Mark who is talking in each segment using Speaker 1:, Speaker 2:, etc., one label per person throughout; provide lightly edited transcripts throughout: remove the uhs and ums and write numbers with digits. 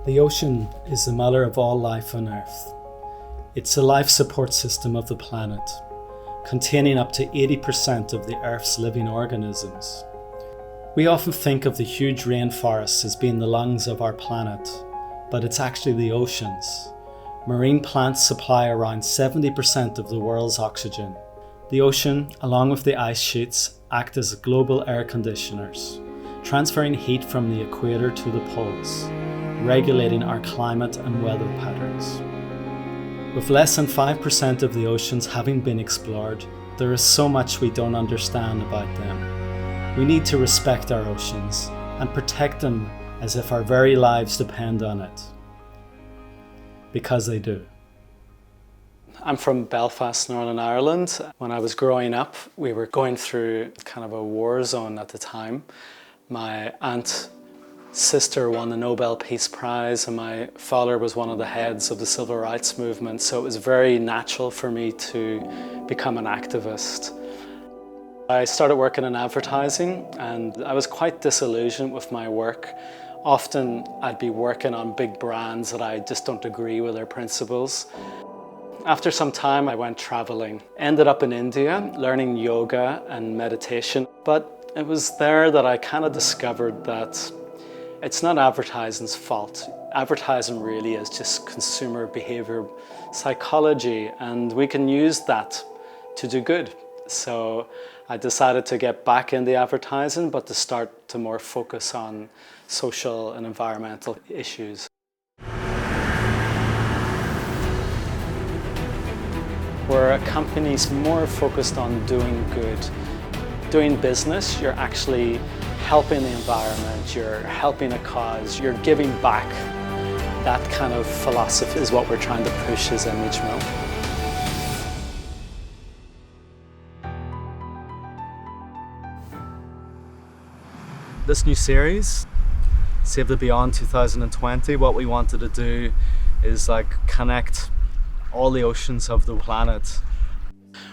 Speaker 1: The ocean is the mother of all life on Earth. It's the life support system of the planet, containing up to 80% of the Earth's living organisms. We often think of the huge rainforests as being the lungs of our planet, but it's actually the oceans. Marine plants supply around 70% of the world's oxygen. The ocean, along with the ice sheets, act as global air conditioners, transferring heat from the equator to the poles, regulating our climate and weather patterns. With less than 5% of the oceans having been explored, there is so much we don't understand about them. We need to respect our oceans and protect them as if our very lives depend on it. Because they do. I'm from Belfast, Northern Ireland. When I was growing up, we were going through kind of a war zone at the time. My aunt's sister won the Nobel Peace Prize and my father was one of the heads of the civil rights movement, so it was very natural for me to become an activist. I started working in advertising and I was quite disillusioned with my work. Often I'd be working on big brands that I just don't agree with their principles. After some time I went traveling, ended up in India learning yoga and meditation, but it was there that I kind of discovered that it's not advertising's fault. Advertising really is just consumer behavior psychology, and we can use that to do good. So I decided to get back into advertising, but to start to more focus on social and environmental issues. Where a company's more focused on doing good. Doing business, you're actually helping the environment, you're helping a cause, you're giving back. That kind of philosophy is what we're trying to push as Image Mill. This new series, Save the Beyond 2020, what we wanted to do is connect all the oceans of the planet.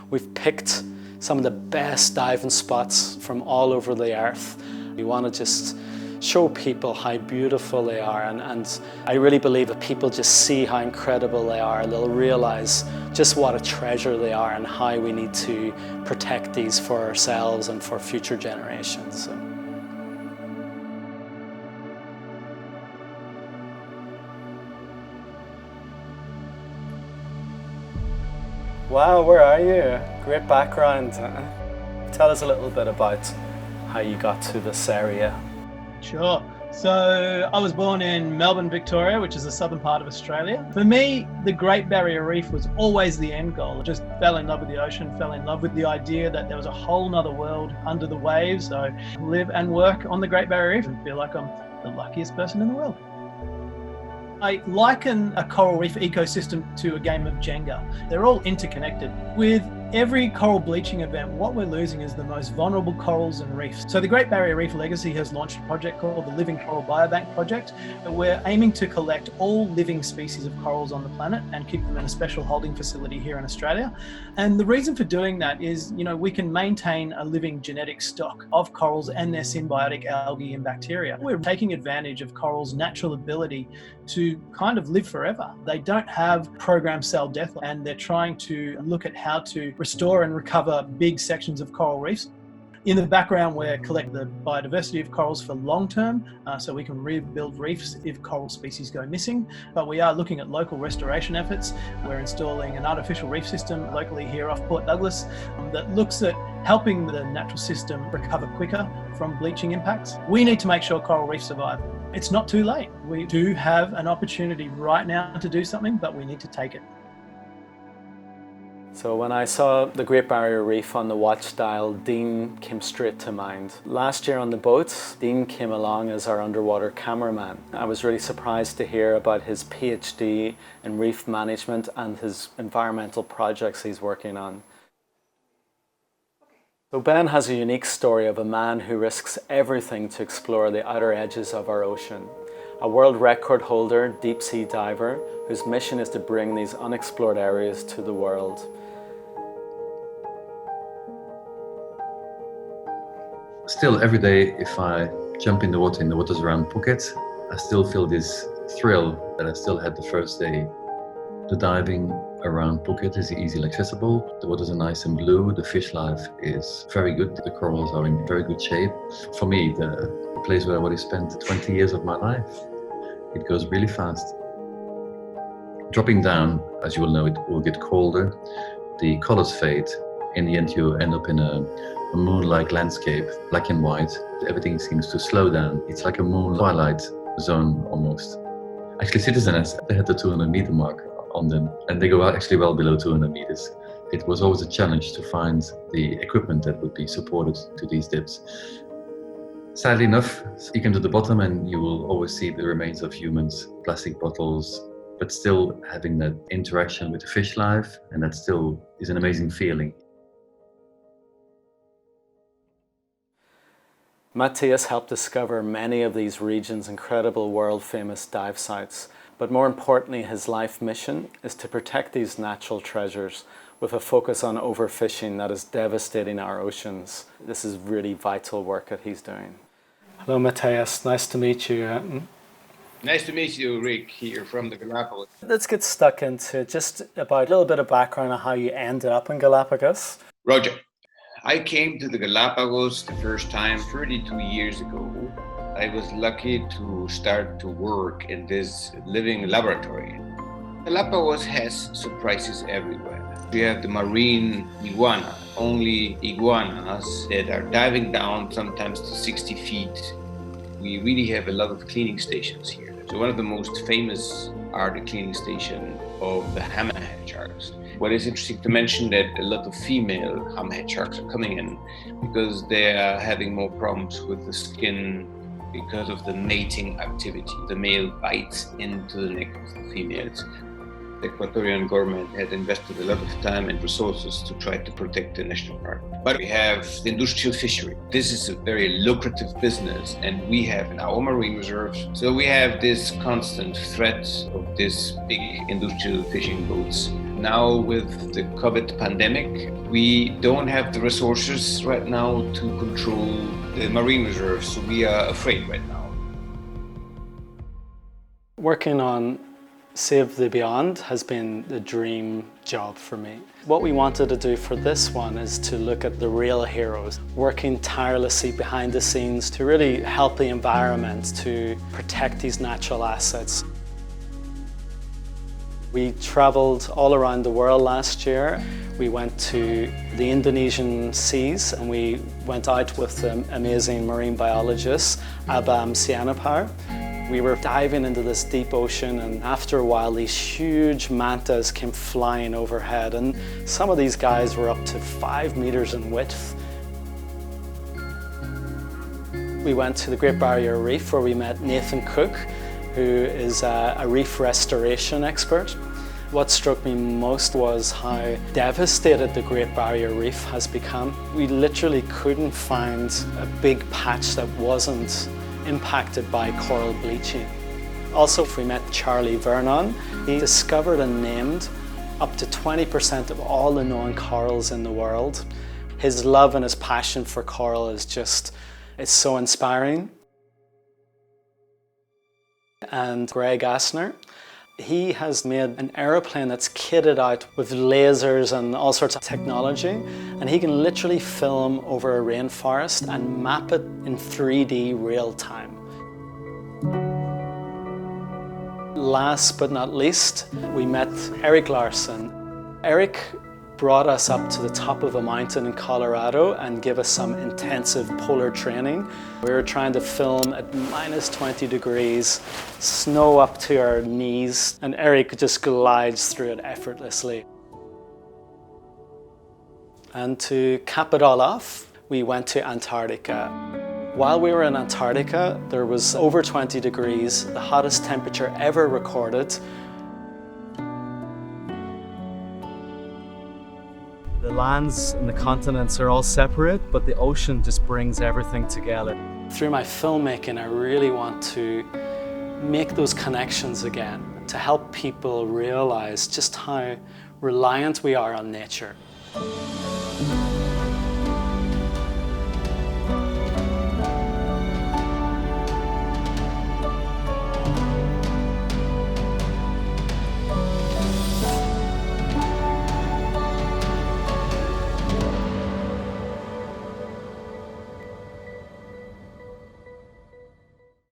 Speaker 1: We've picked some of the best diving spots from all over the earth. We want to just show people how beautiful they are, and I really believe if people just see how incredible they are, they'll realize just what a treasure they are and how we need to protect these for ourselves and for future generations. So. Wow, where are you? Great background. Tell us a little bit about how you got to this area.
Speaker 2: Sure. So I was born in Melbourne, Victoria, which is the southern part of Australia. For me, the Great Barrier Reef was always the end goal. I just fell in love with the ocean, fell in love with the idea that there was a whole nother world under the waves. So I live and work on the Great Barrier Reef and feel like I'm the luckiest person in the world. I liken a coral reef ecosystem to a game of Jenga. They're all interconnected. With every coral bleaching event, what we're losing is the most vulnerable corals and reefs. So the Great Barrier Reef Legacy has launched a project called the Living Coral Biobank project. We're aiming to collect all living species of corals on the planet and keep them in a special holding facility here in Australia. And the reason for doing that is, we can maintain a living genetic stock of corals and their symbiotic algae and bacteria. We're taking advantage of corals' natural ability to kind of live forever. They don't have programmed cell death, and they're trying to look at how to restore and recover big sections of coral reefs. In the background, we're collecting the biodiversity of corals for long term, so we can rebuild reefs if coral species go missing. But we are looking at local restoration efforts. We're installing an artificial reef system locally here off Port Douglas that looks at helping the natural system recover quicker from bleaching impacts. We need to make sure coral reefs survive. It's not too late. We do have an opportunity right now to do something, but we need to take it.
Speaker 1: So when I saw the Great Barrier Reef on the watch dial, Dean came straight to mind. Last year on the boat, Dean came along as our underwater cameraman. I was really surprised to hear about his PhD in reef management and his environmental projects he's working on. So Ben has a unique story of a man who risks everything to explore the outer edges of our ocean. A world record holder, deep sea diver, whose mission is to bring these unexplored areas to the world.
Speaker 3: Still, every day, if I jump in the waters around Phuket, I still feel this thrill that I still had the first day. The diving around Phuket is easily accessible. The waters are nice and blue. The fish life is very good. The corals are in very good shape. For me, the place where I already spent 20 years of my life, it goes really fast. Dropping down, as you will know, it will get colder. The colors fade. In the end, you end up in a moon-like landscape, black and white. Everything seems to slow down. It's like a moon twilight zone almost. Actually, citizens, they had the 200-meter mark on them, and they go actually well below 200 meters. It was always a challenge to find the equipment that would be supported to these dips. Sadly enough, you come to the bottom and you will always see the remains of humans, plastic bottles, but still having that interaction with the fish life, and that still is an amazing feeling.
Speaker 1: Matthias helped discover many of these regions' incredible world-famous dive sites, but more importantly, his life mission is to protect these natural treasures with a focus on overfishing that is devastating our oceans. This is really vital work that he's doing. Hello, Matthias. Nice to meet you.
Speaker 4: Nice to meet you, Rick, here from the Galapagos.
Speaker 1: Let's get stuck into just about a little bit of background on how you ended up in Galapagos.
Speaker 4: Roger. I came to the Galapagos the first time 32 years ago. I was lucky to start to work in this living laboratory. Galapagos has surprises everywhere. We have the marine iguana, only iguanas that are diving down sometimes to 60 feet. We really have a lot of cleaning stations here. So one of the most famous are the cleaning station of the hammerhead sharks. What is interesting to mention that a lot of female hammerhead sharks are coming in because they are having more problems with the skin because of the mating activity. The male bites into the neck of the females. The Ecuadorian government had invested a lot of time and resources to try to protect the national park. But we have the industrial fishery. This is a very lucrative business, and we have in our marine reserves. So we have this constant threat of this big industrial fishing boats. Now with the COVID pandemic, we don't have the resources right now to control the marine reserves, so we are afraid right now.
Speaker 1: Working on Save the Beyond has been the dream job for me. What we wanted to do for this one is to look at the real heroes, working tirelessly behind the scenes to really help the environment, to protect these natural assets. We traveled all around the world last year. We went to the Indonesian seas and we went out with the amazing marine biologist Abam Sianapar. We were diving into this deep ocean, and after a while these huge mantas came flying overhead, and some of these guys were up to 5 meters in width. We went to the Great Barrier Reef where we met Nathan Cook, who is a reef restoration expert. What struck me most was how devastated the Great Barrier Reef has become. We literally couldn't find a big patch that wasn't impacted by coral bleaching. Also, we met Charlie Vernon. He discovered and named up to 20% of all the known corals in the world. His love and his passion for coral is it's so inspiring. And Greg Asner, he has made an aeroplane that's kitted out with lasers and all sorts of technology, and he can literally film over a rainforest and map it in 3D real time. Last but not least, we met Eric Larson. Eric brought us up to the top of a mountain in Colorado and gave us some intensive polar training. We were trying to film at minus 20 degrees, snow up to our knees, and Eric just glides through it effortlessly. And to cap it all off, we went to Antarctica. While we were in Antarctica, there was over 20 degrees, the hottest temperature ever recorded. The lands and the continents are all separate, but the ocean just brings everything together. Through my filmmaking, I really want to make those connections again, to help people realize just how reliant we are on nature.